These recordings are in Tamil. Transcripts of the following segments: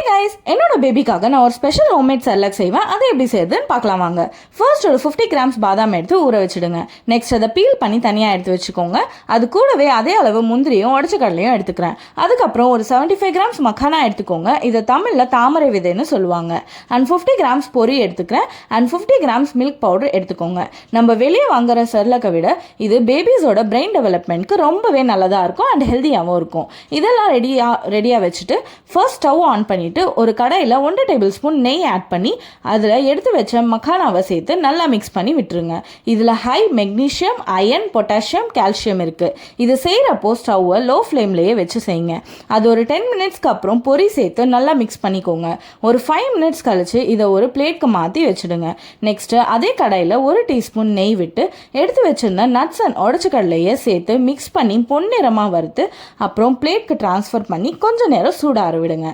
கைஸ், என்னோட பேபிக்காக நான் ஒரு ஸ்பெஷல் ஹோம்மேட் செர்லாக் செய்வேன். அதை எப்படி செய்யுதுன்னு பார்க்கலாம் வாங்க. ஃபர்ஸ்ட் ஒரு 50 கிராம்ஸ் பாதாம் எடுத்து ஊற வச்சுடுங்க. நெக்ஸ்ட் அதை பீல் பண்ணி தனியாக எடுத்து வச்சுக்கோங்க. அது கூடவே அதே அளவு முந்திரியும் உடச்ச கடலையும் எடுத்துக்கிறேன். அதுக்கப்புறம் ஒரு 75 கிராம்ஸ் மக்கானா எடுத்துக்கோங்க. இதை தமிழில் தாமரை விதைன்னு சொல்லுவாங்க. அண்ட் 50 கிராம்ஸ் பொரி எடுத்துக்கிறேன். அண்ட் 50 கிராம்ஸ் மில்க் பவுடர் எடுத்துக்கோங்க. நம்ம வெளியே வாங்குற செர்லாக்கை விட இது பேபிஸோட பிரெயின் டெவலப்மெண்ட்க்கு ரொம்பவே நல்லதாக இருக்கும் அண்ட் ஹெல்த்தியாகவும் இருக்கும். இதெல்லாம் ரெடியாக வச்சுட்டு ஃபர்ஸ்ட் ஸ்டவ் ஆன் பண்ணிவிட்டு ஒரு கடாயில் 1 டேபிள் ஸ்பூன் நெய் ஆட் பண்ணி அதில் எடுத்து வச்ச மக்கானாவை சேர்த்து நல்லா மிக்ஸ் பண்ணி விட்டுருங்க. இதில் high magnesium, iron, potassium, calcium இருக்குது. இது செய்கிறப்போ ஸ்டவ்வை லோ ஃப்ளேம்லேயே வச்சு செய்யுங்க. அது ஒரு 10 மினிட்ஸ்க்கு அப்புறம் பொரி சேர்த்து நல்லா மிக்ஸ் பண்ணிக்கோங்க. ஒரு 5 மினிட்ஸ் கழிச்சு இதை ஒரு பிளேட்க்கு மாற்றி வச்சுடுங்க. நெக்ஸ்ட்டு அதே கடாயில் 1 டீஸ்பூன் நெய் விட்டு எடுத்து வச்சுருந்த நட்ஸ் அண்ட் உடச்ச கடலையை சேர்த்து மிக்ஸ் பண்ணி பொன்னிறமாக வறுத்து அப்புறம் பிளேட்க்கு ட்ரான்ஸ்ஃபர் பண்ணி கொஞ்சம் நேரம் சூடார விடுங்க.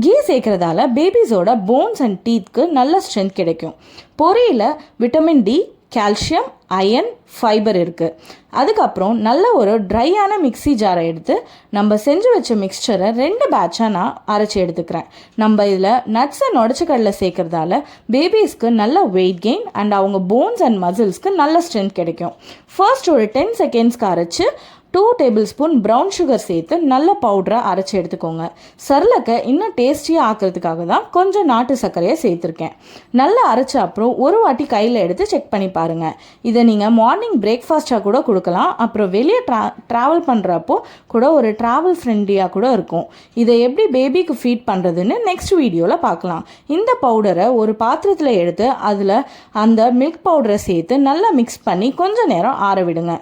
கீ சேர்க்கறதால பேபிஸோட போன்ஸ் அண்ட் டீத்க்கு நல்ல ஸ்ட்ரென்த் கிடைக்கும். பொரியில் vitamin D, calcium, iron, fibre இருக்குது. அதுக்கப்புறம் நல்ல ஒரு ட்ரையான மிக்ஸி ஜாரை எடுத்து நம்ம செஞ்சு வச்ச மிக்சரை 2 பேட்சாக நான் அரைச்சி எடுத்துக்கிறேன். நம்ம இதில் நட்ஸ் அண்ட் உடச்ச கடலை சேர்க்கறதால பேபிஸ்க்கு நல்ல வெயிட் கெயின் அண்ட் அவங்க போன்ஸ் அண்ட் மசில்ஸ்க்கு நல்ல ஸ்ட்ரென்த் கிடைக்கும். ஃபர்ஸ்ட் ஒரு 10 செகண்ட்ஸ்க்கு அரைச்சி 2 டேபிள் ஸ்பூன் ப்ரௌன் சுகர் சேர்த்து நல்ல பவுடரை அரைச்சி எடுத்துக்கோங்க. செர்லாக்கை இன்னும் டேஸ்டியாக ஆக்கிறதுக்காக தான் கொஞ்சம் நாட்டு சர்க்கரையை சேர்த்துருக்கேன். நல்லா அரைச்ச அப்புறம் ஒரு வாட்டி கையில் எடுத்து செக் பண்ணி பாருங்கள். இதை நீங்கள் மார்னிங் பிரேக்ஃபாஸ்ட்டாக கூட கொடுக்கலாம். அப்புறம் வெளியே ட்ராவல் பண்ணுறப்போ கூட ஒரு ட்ராவல் ஃப்ரெண்ட்லியாக கூட இருக்கும். இதை எப்படி பேபிக்கு ஃபீட் பண்ணுறதுன்னு நெக்ஸ்ட் வீடியோவில் பார்க்கலாம். இந்த பவுடரை ஒரு பாத்திரத்தில் எடுத்து அதில் அந்த மில்க் பவுடரை சேர்த்து நல்லா மிக்ஸ் பண்ணி கொஞ்சம் நேரம் ஆற விடுங்க.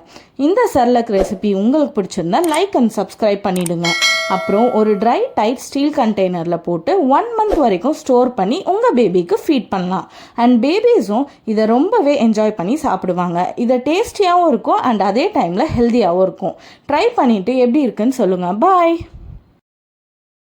இந்த செர்லாக் ரெசிபி உங்களுக்கு பிடிச்சிருந்தா லைக் அண்ட் சப்ஸ்கிரைப் பண்ணிவிடுங்க. அப்புறம் ஒரு ட்ரை டைட் ஸ்டீல் கண்டெய்னரில் போட்டு 1 மந்த் வரைக்கும் ஸ்டோர் பண்ணி உங்கள் பேபிக்கு ஃபீட் பண்ணலாம். அண்ட் பேபிஸும் இதை ரொம்பவே என்ஜாய் பண்ணி சாப்பிடுவாங்க. இதை டேஸ்டியாகவும் இருக்கும் அண்ட் அதே டைமில் ஹெல்த்தியாகவும் இருக்கும். ட்ரை பண்ணிவிட்டு எப்படி இருக்குன்னு சொல்லுங்கள். பாய்.